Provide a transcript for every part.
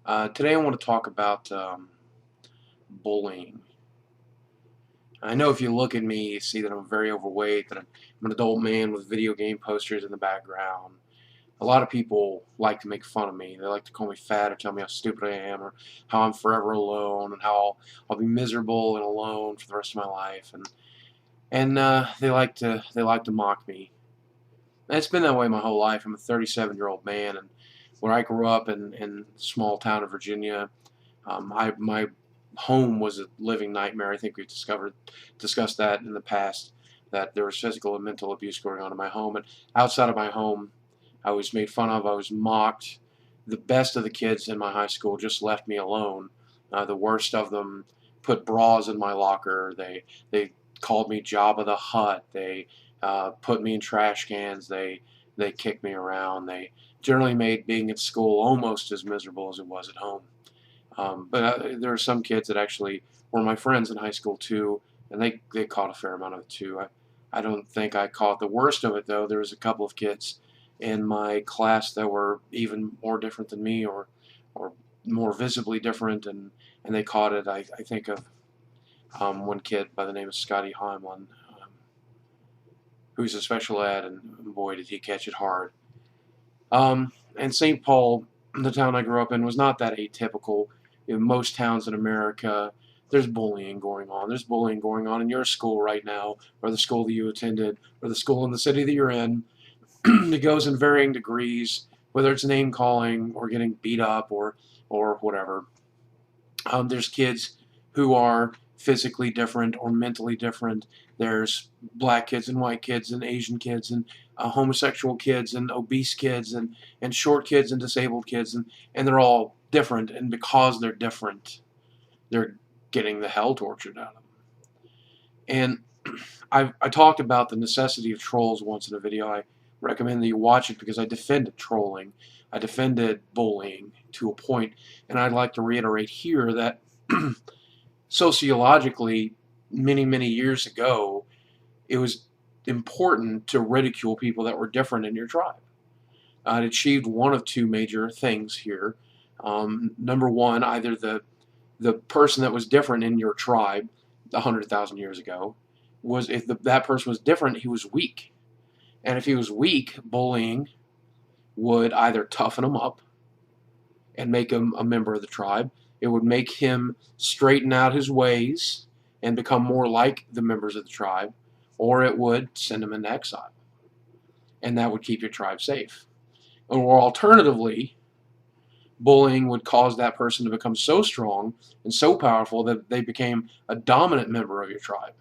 Today I want to talk about bullying. I know if you look at me, you see that I'm very overweight, that I'm an adult man with video game posters in the background. A lot of people like to make fun of me. They like to call me fat or tell me how stupid I am or how I'm forever alone and how I'll be miserable and alone for the rest of my life. And they like to mock me. And it's been that way my whole life. I'm a 37-year-old man, and where I grew up in a small town of Virginia. My home was a living nightmare. I think we've discussed that in the past, that there was physical and mental abuse going on in my home. And outside of my home, I was made fun of. I was mocked. The best of the kids in my high school just left me alone. The worst of them put bras in my locker. They called me Jabba the Hutt. They put me in trash cans. They kicked me around. They generally made being at school almost as miserable as it was at home. But there are some kids that actually were my friends in high school too, and they caught a fair amount of it too. I don't think I caught the worst of it though. There was a couple of kids in my class that were even more different than me, or more visibly different, and they caught it. I think of one kid by the name of Scotty Heimlin, who's a special ed, and boy did he catch it hard. And St. Paul, the town I grew up in, was not that atypical. In most towns in America, there's bullying going on. There's bullying going on in your school right now, or the school that you attended, or the school in the city that you're in. It goes in varying degrees, whether it's name calling or getting beat up or whatever. There's kids who are physically different or mentally different. There's black kids and white kids and Asian kids and homosexual kids and obese kids and short kids and disabled kids, and they're all different. And because they're different, they're getting the hell tortured out of them. And I talked about the necessity of trolls once in a video. I recommend that you watch it because I defended trolling. I defended bullying to a point, and I'd like to reiterate here that sociologically, many years ago, it was important to ridicule people that were different in your tribe. It achieved one of two major things here. Number one, either the person that was different in your tribe 100,000 years ago was, if that person was different, he was weak. And if he was weak, bullying would either toughen him up and make him a member of the tribe. It would make him straighten out his ways and become more like the members of the tribe, or it would send him into exile. And that would keep your tribe safe. Or alternatively, bullying would cause that person to become so strong and so powerful that they became a dominant member of your tribe.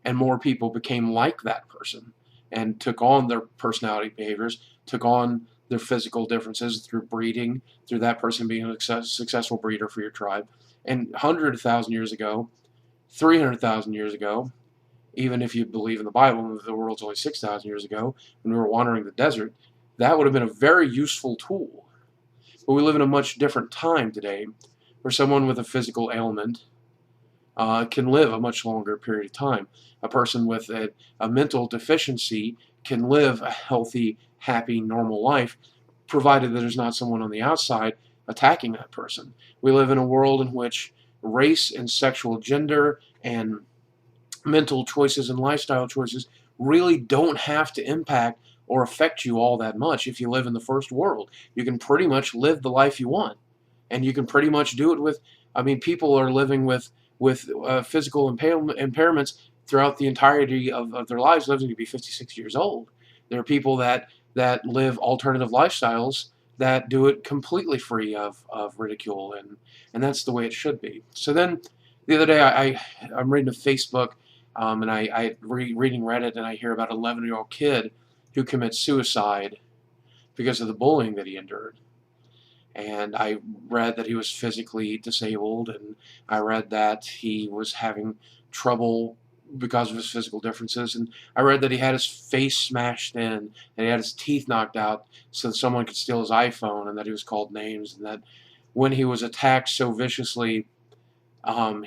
And more people became like that person and took on their personality behaviors, took on their physical differences through breeding, through that person being a successful breeder for your tribe. And 100,000 years ago, 300,000 years ago, even if you believe in the Bible, the world's only 6,000 years ago, when we were wandering the desert, that would have been a very useful tool. But we live in a much different time today, where someone with a physical ailment can live a much longer period of time. A person with a mental deficiency can live a healthy, happy, normal life, provided that there's not someone on the outside attacking that person. We live in a world in which race and sexual gender and mental choices and lifestyle choices really don't have to impact or affect you all that much if you live in the first world. You can pretty much live the life you want, and you can pretty much do it with. I mean, people are living with physical impairments throughout the entirety of their lives, living to be 56 years old. There are people that live alternative lifestyles that do it completely free of ridicule, and that's the way it should be. So then the other day I'm reading a Facebook, and reading Reddit, and I hear about an 11-year-old kid who commits suicide because of the bullying that he endured. And I read that he was physically disabled, and I read that he was having trouble because of his physical differences, and I read that he had his face smashed in, and he had his teeth knocked out so that someone could steal his iPhone, and that he was called names, and that when he was attacked so viciously,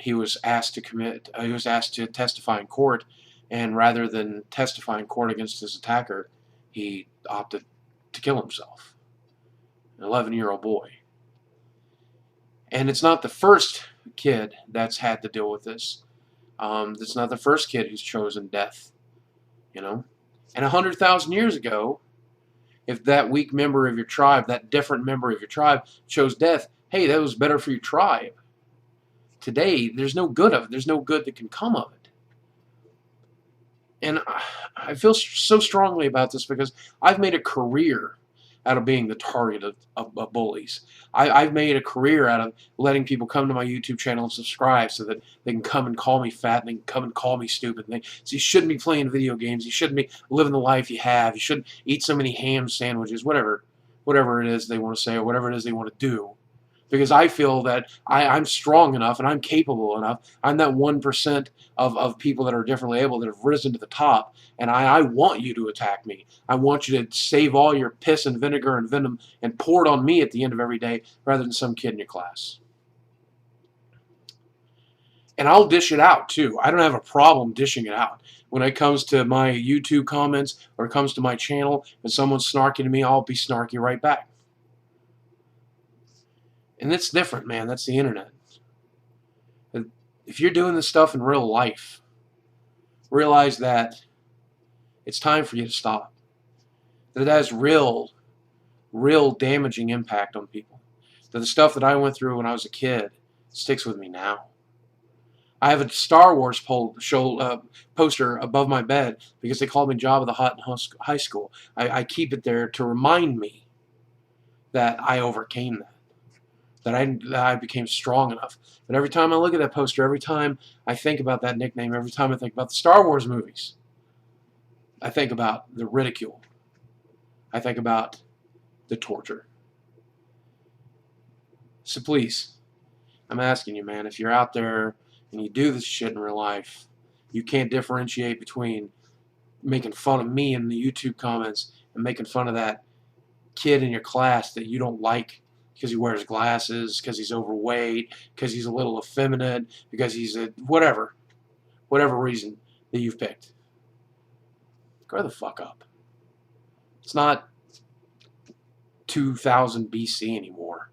he was asked to he was asked to testify in court, and rather than testify in court against his attacker, he opted to kill himself. An 11-year-old boy. And it's not the first kid that's had to deal with this. It's not the first kid who's chosen death, you know. And 100,000 years ago, if that weak member of your tribe, that different member of your tribe, chose death, hey, that was better for your tribe. Today, there's no good of it. There's no good that can come of it. And I feel so strongly about this because I've made a career out of being the target of bullies. I've made a career out of letting people come to my YouTube channel and subscribe so that they can come and call me fat and they can come and call me stupid. And so you shouldn't be playing video games. You shouldn't be living the life you have. You shouldn't eat so many ham sandwiches, whatever it is they want to say or whatever it is they want to do, because I feel that I'm strong enough and I'm capable enough. I'm that 1% of people that are differently able that have risen to the top, and I want you to attack me. I want you to save all your piss and vinegar and venom and pour it on me at the end of every day rather than some kid in your class. And I'll dish it out too. I don't have a problem dishing it out. When it comes to my YouTube comments or it comes to my channel and someone's snarky to me, I'll be snarky right back. And it's different, man. That's the internet. If you're doing this stuff in real life, realize that it's time for you to stop. That it has real damaging impact on people. That the stuff that I went through when I was a kid sticks with me now. I have a Star Wars poster above my bed because they called me Jabba the Hutt in high school. I keep it there to remind me that I overcame that. That I became strong enough. But every time I look at that poster, every time I think about that nickname, every time I think about the Star Wars movies, I think about the ridicule. I think about the torture. So please, I'm asking you, man, if you're out there and you do this shit in real life, you can't differentiate between making fun of me in the YouTube comments and making fun of that kid in your class that you don't like because he wears glasses, because he's overweight, because he's a little effeminate, because he's a whatever reason that you've picked. Grow the fuck up. It's not 2000 BC anymore.